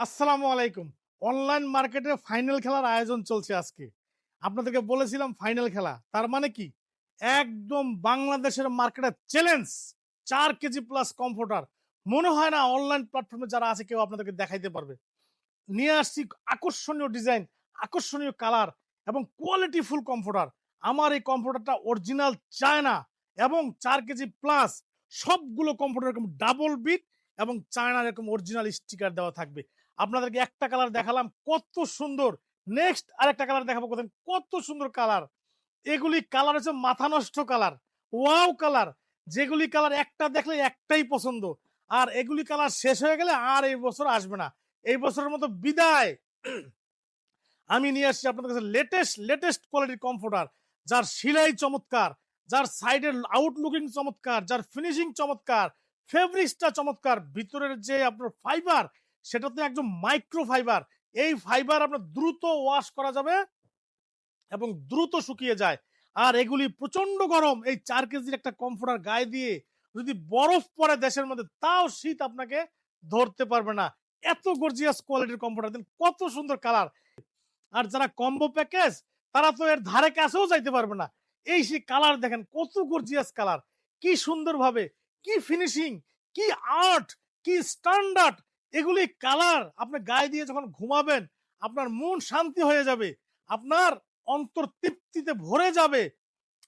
আসসালামু আলাইকুম। অনলাইন মার্কেটে ফাইনাল খেলার আয়োজন চলছে আজকে। আপনাদেরকে বলেছিলাম ফাইনাল খেলা। তার মানে কি? একদম বাংলাদেশের মার্কেটে চ্যালেঞ্জ ৪ কেজি প্লাস কমফোর্টার। মনে হয় না অনলাইন প্ল্যাটফর্মে যারা আছে কেউ আপনাদেরকে দেখাইতে পারবে। নিয়ে আসছি আকর্ষণীয় ডিজাইন, আকর্ষণীয় কালার এবং কোয়ালিটি ফুল কমফোর্টার। আমার এই কমফোর্টারটা অরিজিনাল চায়না এবং ৪ কেজি প্লাস সবগুলো কমফোর্টার এরকম ডাবল বিট এবং চায়নার এরকম অরিজিনাল স্টিকার দেওয়া থাকবে। আপনাদেরকে একটা কালার দেখালাম কত সুন্দর। নেক্সট আরেকটা কালার দেখাবো কত সুন্দর কালার। এগুলি কালার হচ্ছে মাথা নষ্ট কালার, ওয়াও কালার। যেগুলি কালার একটা দেখলে একটাই পছন্দ। আর এগুলি কালার শেষ হয়ে গেলে আর এই বছর আসবে না। এই বছরের মতো বিদায়। আমি নিয়ে আসছি আপনাদের কাছে লেটেস্ট কোয়ালিটির কমফোর্টার, যার সিলাই চমৎকার, যার সাইডের আউটলুকিং চমৎকার, যার ফিনিশিং চমৎকার, ফেব্রিক্সটা চমৎকার, ভিতরের যে আপনার ফাইবার সেটা তো একদম মাইক্রো ফাইবার। এই ফাইবার আপনার দ্রুত ওয়াশ করা যাবে এবং দ্রুত শুকিয়ে যায়। আর এগুলি প্রচন্ড গরম। এই ৪ কেজির একটা কমফোর্টার গায়ে দিয়ে যদি বরফ পড়ে দেশের মধ্যে, তাও শীত আপনাকে ধরতে পারবে না। এত গর্জিয়াস কোয়ালিটির কমফোর্টার দেন, কত সুন্দর কালার। আর যারা কম্বো প্যাকেজ তারা তো এর ধারে কাছেও যাইতে পারবে না। এই সেই কালার দেখেন, কত গর্জিয়াস কালার, কি সুন্দরভাবে, কি ফিনিশিং, কি আর্ট, কি স্ট্যান্ডার্ড। এগুলি কালার আপনি গায়ে দিয়ে যখন ঘুমাবেন আপনার মন শান্তি হয়ে যাবে, আপনার অন্তর তৃপ্তিতে ভরে যাবে।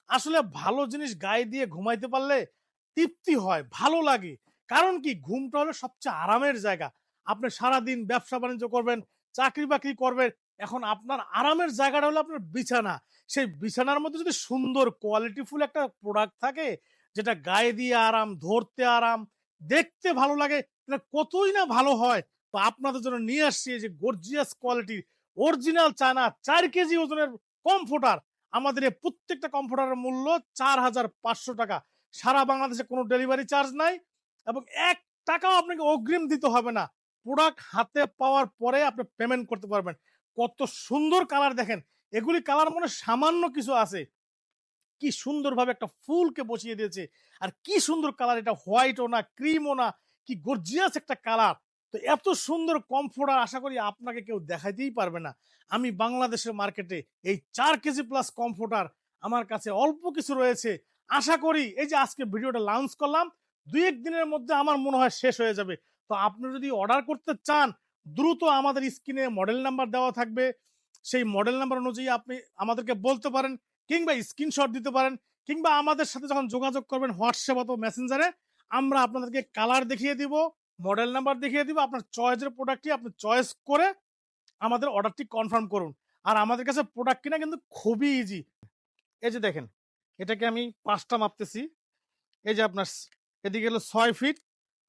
আসলে ভালো জিনিস গায়ে দিয়ে ঘুমাইতে পারলে তৃপ্তি হয়, ভালো লাগে। কারণ কি, ঘুমটা হলো সবচেয়ে আরামের জায়গা। আপনি সারাদিন ব্যবসা বাণিজ্য করবেন, চাকরি বাকরি করবেন, এখন আপনার আরামের জায়গাটা হলো আপনার বিছানা। সেই বিছানার মধ্যে যদি সুন্দর কোয়ালিটিফুল একটা প্রোডাক্ট থাকে, যেটা গায়ে দিয়ে আরাম, ধরতে আরাম, দেখতে ভালো লাগে, তাহলে কতই না ভালো হয়। তো আপনাদের জন্য নিয়ে আসছি এই যে গর্জিয়াস কোয়ালিটির অরিজিনাল চায়না ৪ কেজি ওজনের কমফোর্টার। আমাদের এই প্রত্যেকটা কমফোর্টারের মূল্য ৪,৫০০ টাকা। সারা বাংলাদেশে কোনো ডেলিভারি চার্জ নাই এবং ১ টাকাও আপনাকে অগ্রিম দিতে হবে না। প্রোডাক্ট হাতে পাওয়ার পরে আপনি পেমেন্ট করতে পারবেন। কত সুন্দর কালার দেখেন। এগুলি কালার মনে সামান্য কিছু আছে। কি সুন্দরভাবে একটা ফুলকে বসিয়ে দিয়েছে। আর কি সুন্দর কালার, এটা হোয়াইটও না, ক্রিমও না, কি গর্জিয়াস একটা কালার। তো এত সুন্দর কমফোর্টার আশা করি আপনাকে কেউ দেখাইতেই পারবে না। আমি বাংলাদেশের মার্কেটে এই ৪ কেজি প্লাস কমফোর্টার আমার কাছে অল্প কিছু রয়েছে। আশা করি এই যে আজকে ভিডিওটা লঞ্চ করলাম, ২-১ দিনের মধ্যে আমার মনে হয় শেষ হয়ে যাবে। তো আপনি যদি অর্ডার করতে চান, দ্রুত আমাদের স্ক্রিনে মডেল নাম্বার দেওয়া থাকবে। সেই মডেল নাম্বার অনুযায়ী আপনি আমাদেরকে বলতে পারেন, কিংবা স্ক্রিনশট দিতে পারেন, কিংবা আমাদের সাথে যখন যোগাযোগ করবেন হোয়াটসঅ্যাপ অথবা মেসেঞ্জারে, আমরা আপনাদেরকে কালার দেখিয়ে দিব, মডেল নাম্বার দেখিয়ে দিব। আপনার চয়েসের প্রোডাক্টটি আপনি চয়েস করে আমাদের অর্ডারটি কনফার্ম করুন। আর আমাদের কাছে প্রোডাক্ট কিনা কিন্তু খুবই ইজি। এই যে দেখেন, এটাকে আমি ৫টা মাপতেছি। এই যে আপনার এদিকে হলো ৬ ফিট,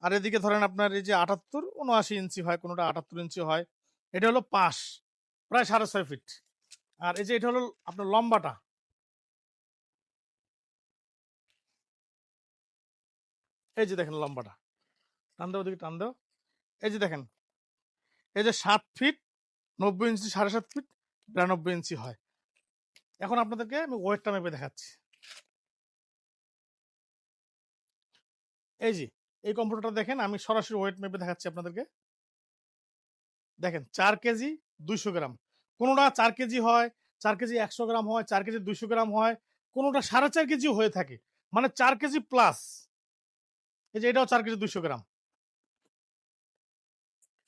আর এদিকে ধরেন আপনার এই যে ৭৮, ৭৯ ইঞ্চি হয়, কোনোটা ৭৮ ইঞ্চি হয়। এটা হলো পাশ, প্রায় ৬.৫ ফিট। আর এই যে এটা হলো আপনার লম্বাটা, এই যে দেখেন লম্বাটা, টান দাও ওদিকে, টান দাও। এই যে দেখেন, এই যে ৭ ফিট ৯০ ইঞ্চি, ৭.৫ ফিট ৯২ ইঞ্চি হয়। এখন আপনাদেরকে আমি ওয়েটটা মেপে দেখাচ্ছি। এই যে এই কম্পিউটারটা দেখেন, আমি সরাসরি ওয়েট মেপে দেখাচ্ছি আপনাদেরকে। দেখেন ৪ কেজি ২০০ গ্রাম। কোনোটা ৪ কেজি হয়, ৪ কেজি ১০০ গ্রাম হয়, ৪ কেজি ২০০ গ্রাম হয়, কোনোটা ৪.৫ কেজিও হয়ে থাকে। মানে ৪ কেজি প্লাস। এই যে এটাও ৪ কেজি ২০০ গ্রাম।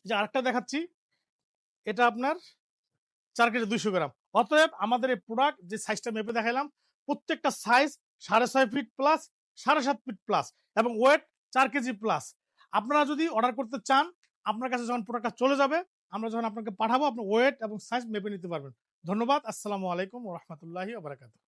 এই যে আরেকটা দেখাচ্ছি, এটা আপনার ৪ কেজি ২০০ গ্রাম। অতএব আমাদের এই প্রোডাক্ট যে সাইজটা মেপে দেখাইলাম, প্রত্যেকটা size ৬.৫ fit plus, ৭.৫ fit plus এবং ওয়েট ৪ কেজি প্লাস। আপনারা যদি অর্ডার করতে চান, আপনার কাছে যখন প্রোডাক্টটা চলে যাবে, আমরা যখন আপনাকে পাঠাবো, আপনি ওয়েট এবং সাইজ মেপে নিতে পারবেন। ধন্যবাদ। আসসালামু আলাইকুম ওয়া রাহমাতুল্লাহি ওয়া বারাকাতুহু।